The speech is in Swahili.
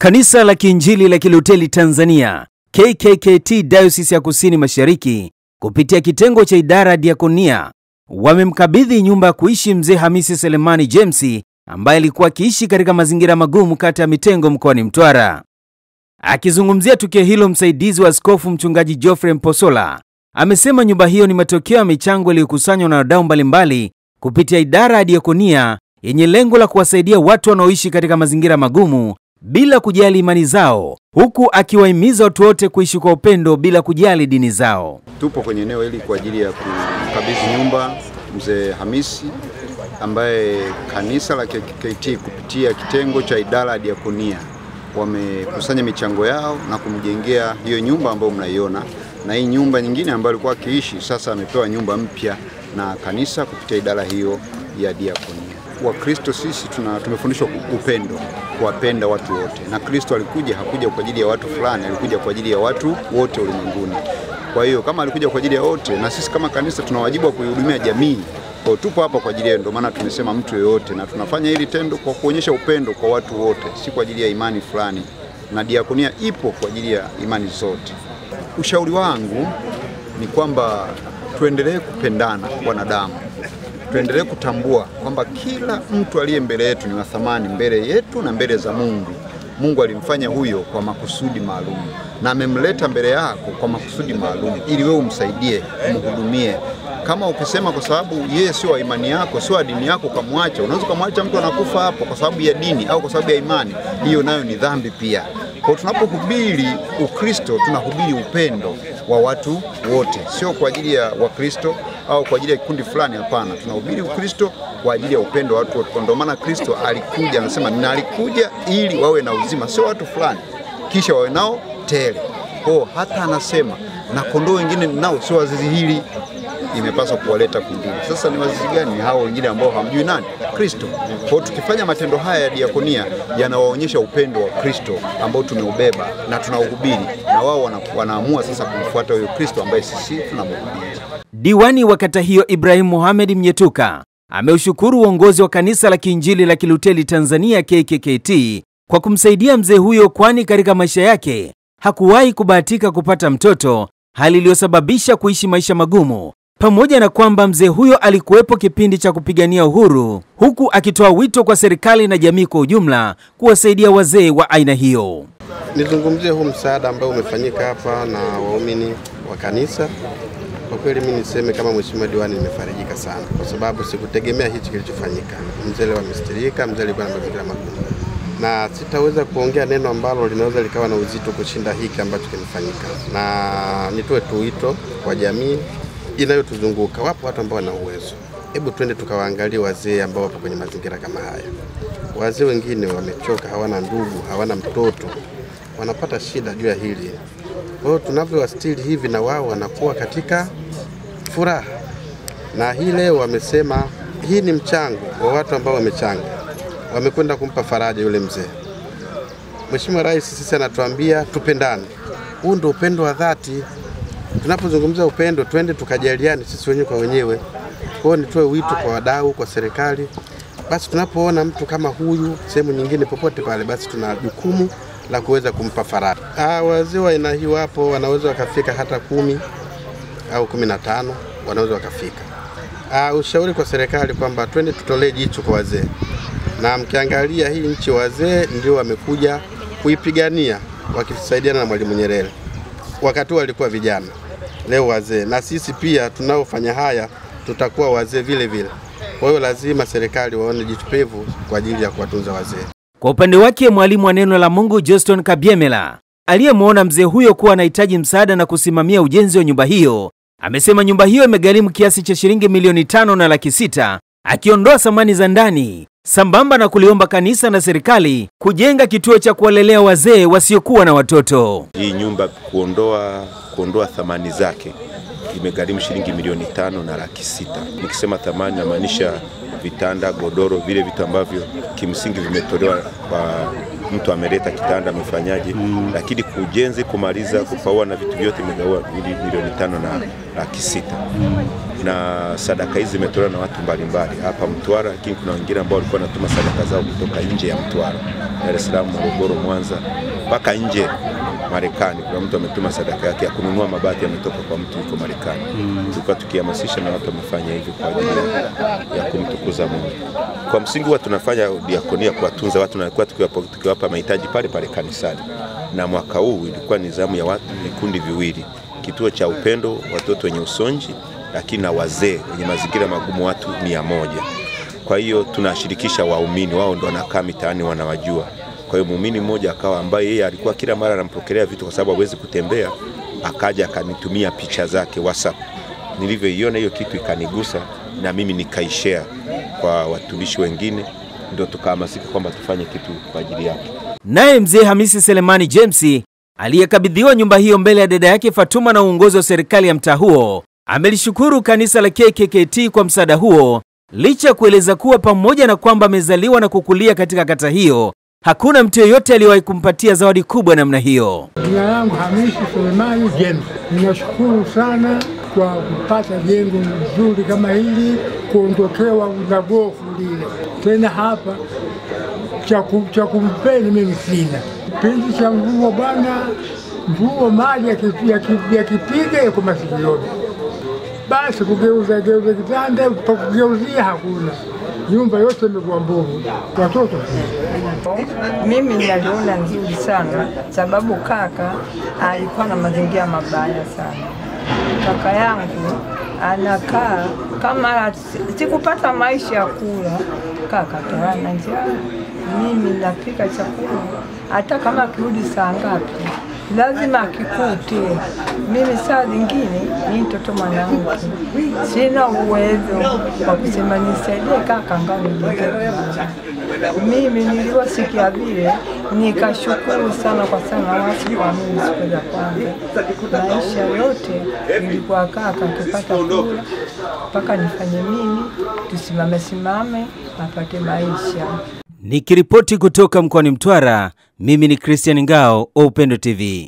Kanisa la Kiinjili la Kilutheri Tanzania KKKT Dayosisi ya Kusini Mashariki kupitia kitengo cha idara ya diakonia wamemkabidhi nyumba ya kuishi mzee Hamisi Selemani James ambaye alikuwa akiishi katika mazingira magumu kata ya Mitengo mkoani Mtwara. Akizungumzia tukio hilo, msaidizi wa askofu mchungaji Geoffrey Mposola amesema nyumba hiyo ni matokeo ya michango iliyokusanywa na wadau mbalimbali kupitia idara ya diakonia yenye lengo la kuwasaidia watu wanaoishi katika mazingira magumu bila kujali imani zao, huku akiwahimiza watu wote kuishi kwa upendo bila kujali dini zao. Tupo kwenye eneo hili kwa ajili ya kukabidhi nyumba mzee Hamisi ambaye kanisa la KKKT kupitia kitengo cha idara ya diakonia wamekusanya michango yao na kumjengea hiyo nyumba ambayo mnaiona, na hii nyumba nyingine ambayo alikuwa akiishi sasa amepewa nyumba mpya na kanisa kupitia idara hiyo ya diakonia. Wakristo sisi tumefundishwa upendo, kuwapenda watu wote, na Kristo hakuja kwa ajili ya watu fulani, alikuja kwa ajili ya watu wote ulimwenguni. Kwa hiyo kama alikuja kwa ajili ya wote, na sisi kama kanisa tuna wajibu wa kuihudumia jamii. Kwa tupo hapa kwa ajili yao, ndio maana tumesema mtu yeyote, na tunafanya hili tendo kwa kuonyesha upendo kwa watu wote, si kwa ajili ya imani fulani, na diakonia ipo kwa ajili ya imani zote. Ushauri wangu ni kwamba tuendelee kupendana wanadamu. Tuendelee kutambua kwamba kila mtu aliye mbele yetu ni wa thamani mbele yetu na mbele za Mungu. Mungu alimfanya huyo kwa makusudi maalum, na amemleta mbele yako kwa makusudi maalum ili wewe umsaidie, umhudumie. Kama ukisema kwa sababu yeye sio wa imani yako, sio wa dini yako kumwacha, unaweza kumwacha mtu anakufa hapo kwa sababu ya dini au kwa sababu ya imani, hiyo nayo ni dhambi pia. Kwa tunapohubiri Ukristo, tunahubiri upendo wa watu wote, sio kwa ajili ya Wakristo au kwa ajili ya kikundi fulani, hapana. Tunahubiri Ukristo kwa ajili ya upendo wa watu wote. Ndio maana Kristo alikuja, anasema nalikuja ili wawe na uzima, sio watu fulani kisha wawe nao tele. Kwa hata anasema na kondoo wengine nao sio wazizi hili, imepaswa kuwaleta kundini. Sasa ni wazizi gani? Ni hao wengine ambao hamjui nani? Kristo. Kwa tukifanya matendo haya ya diakonia yanawaonyesha upendo wa Kristo ambao tumeubeba na tunauhubiri, na wao wanaamua sasa kumfuata huyo Kristo ambaye sisi tunamhubiri. Diwani wa kata hiyo Ibrahim Mohamed Mnyetuka ameushukuru uongozi wa kanisa la Kiinjili la Kilutheri Tanzania KKKT kwa kumsaidia mzee huyo, kwani katika maisha yake hakuwahi kubahatika kupata mtoto, hali iliyosababisha kuishi maisha magumu, pamoja na kwamba mzee huyo alikuwepo kipindi cha kupigania uhuru, huku akitoa wito kwa serikali na jamii kwa ujumla kuwasaidia wazee wa aina hiyo. Nizungumzie huu msaada ambao umefanyika hapa na waumini wa kanisa. Kwa kweli mimi niseme kama mheshimiwa diwani nimefarijika sana, kwa sababu sikutegemea hichi kilichofanyika. Mzee leo amestirika, mzee alikuwa na mazingira magumu, na sitaweza kuongea neno ambalo linaweza likawa na uzito kushinda hiki ambacho kimefanyika. Na nitoe tu wito kwa jamii inayotuzunguka, wapo watu ambao wana uwezo. Hebu twende tukawaangalie wazee ambao wapo kwenye mazingira kama haya. Wazee wengine wamechoka, hawana ndugu, hawana mtoto, wanapata shida juu ya hili. Kwa hiyo tunavyowastiri hivi na wao wanakuwa katika furaha. Na hii leo wamesema hii ni mchango wa watu ambao wamechanga, wamekwenda kumpa faraja yule mzee. Mheshimiwa Rais sisi anatuambia tupendane. Huu ndio upendo wa dhati. Tunapozungumzia upendo, twende tukajaliane sisi wenyewe kwa wenyewe. Kwa hiyo nitoe wito kwa wadau, kwa serikali. Basi tunapoona mtu kama huyu sehemu nyingine popote pale, basi tuna jukumu la kuweza kumpa faraja. Wazee wa aina hii wapo, wanaweza wakafika hata 10 au 15, wanaweza wakafika. Ushauri kwa serikali kwamba twende tutolee jicho kwa wazee. Na mkiangalia hii nchi, wazee ndio wamekuja kuipigania wakisaidiana na Mwalimu Nyerere. Wakati walikuwa vijana, leo wazee, na sisi pia tunaofanya haya tutakuwa wazee vile vile. Kwa hiyo lazima serikali waone jicho pevu kwa ajili ya kuwatunza wazee. Kwa upande wake, mwalimu wa neno la Mungu Johnston Kabyemela aliyemwona mzee huyo kuwa anahitaji msaada na kusimamia ujenzi wa nyumba hiyo, amesema nyumba hiyo imegharimu kiasi cha shilingi milioni 5.6, akiondoa samani za ndani sambamba na kuliomba kanisa na serikali kujenga kituo cha kuwalelea wazee wasiokuwa na watoto. Hii nyumba kuondoa thamani zake imegharimu shilingi milioni 5.6. Nikisema thamani namaanisha vitanda, godoro, vile vitu ambavyo kimsingi vimetolewa kwa mtu ameleta kitanda amefanyaje, lakini kujenzi, kumaliza, kupaua na vitu vyote imegawa milioni 5.6. na sadaka hizi zimetolewa na watu mbalimbali hapa Mtwara, lakini kuna wengine ambao walikuwa wanatuma sadaka zao kutoka nje ya Mtwara, Dar es Salaam, Morogoro, Mwanza, mpaka nje Marekani. Kuna mtu ametuma sadaka yake ya kununua mabati, ametoka kwa mtu yuko Marekani. Tulikuwa tukihamasisha na watu wamefanya hivi kwa ajili ya kumtukuza Mungu. Kwa msingi huwa tunafanya diakonia kuwatunza watu, na tukiwapa mahitaji pale pale kanisani. Na mwaka huu ilikuwa ni zamu ya watu vikundi viwili, kituo cha Upendo watoto wenye usonji, lakini na wazee wenye mazingira magumu watu 100. Kwa hiyo tunashirikisha waumini, wao ndio wanakaa mitaani wanawajua. Kwa hiyo muumini mmoja akawa ambaye yeye alikuwa kila mara anampokelea vitu kwa sababu hawezi kutembea, akaja akanitumia picha zake WhatsApp. Nilivyoiona hiyo kitu ikanigusa na mimi nikaishare kwa watumishi wengine, ndio tukahamasika kwamba tufanye kitu kwa ajili yake. Naye mzee Hamisi Selemani James aliyekabidhiwa nyumba hiyo mbele ya dada yake Fatuma na uongozi wa serikali ya mtaa huo amelishukuru kanisa la KKKT kwa msaada huo, licha kueleza kuwa pamoja na kwamba amezaliwa na kukulia katika kata hiyo, hakuna mtu yeyote aliyewahi kumpatia zawadi kubwa namna hiyo. Jina langu Hamisi Selemani James. Ninashukuru sana kwa kupata jengo nzuri kama hili, kuondokewa na gofu lile. Tena hapa cha kumpeni mimi sina. Kipindi cha mvua bwana, mvua maji yakipiga yako masikioni. Basi kugeuza kitanda, kugeuzia hakuna. Nyumba yote imekuwa mbovu. Watoto mimi naliona nzuri sana, sababu kaka alikuwa na mazingira mabaya sana. Kaka yangu anakaa kama sikupata maisha ya kula, kaka tawala njaa. Mimi napika chakula, hata kama kirudi saa ngapi lazima akikute. Mimi saa zingine ni mtoto mwanamke, sina uwezo wa kusema nisaidie kaka ngani. Mimi niliwasikia vile nikashukuru sana kwa sana watu kwa mimi siku za kwanza. Maisha yote nilikuwa kaka akipata kula mpaka nifanye mimi tusimame apate maisha. Nikiripoti kutoka mkoani Mtwara, mimi ni Christian Ngao, Upendo TV.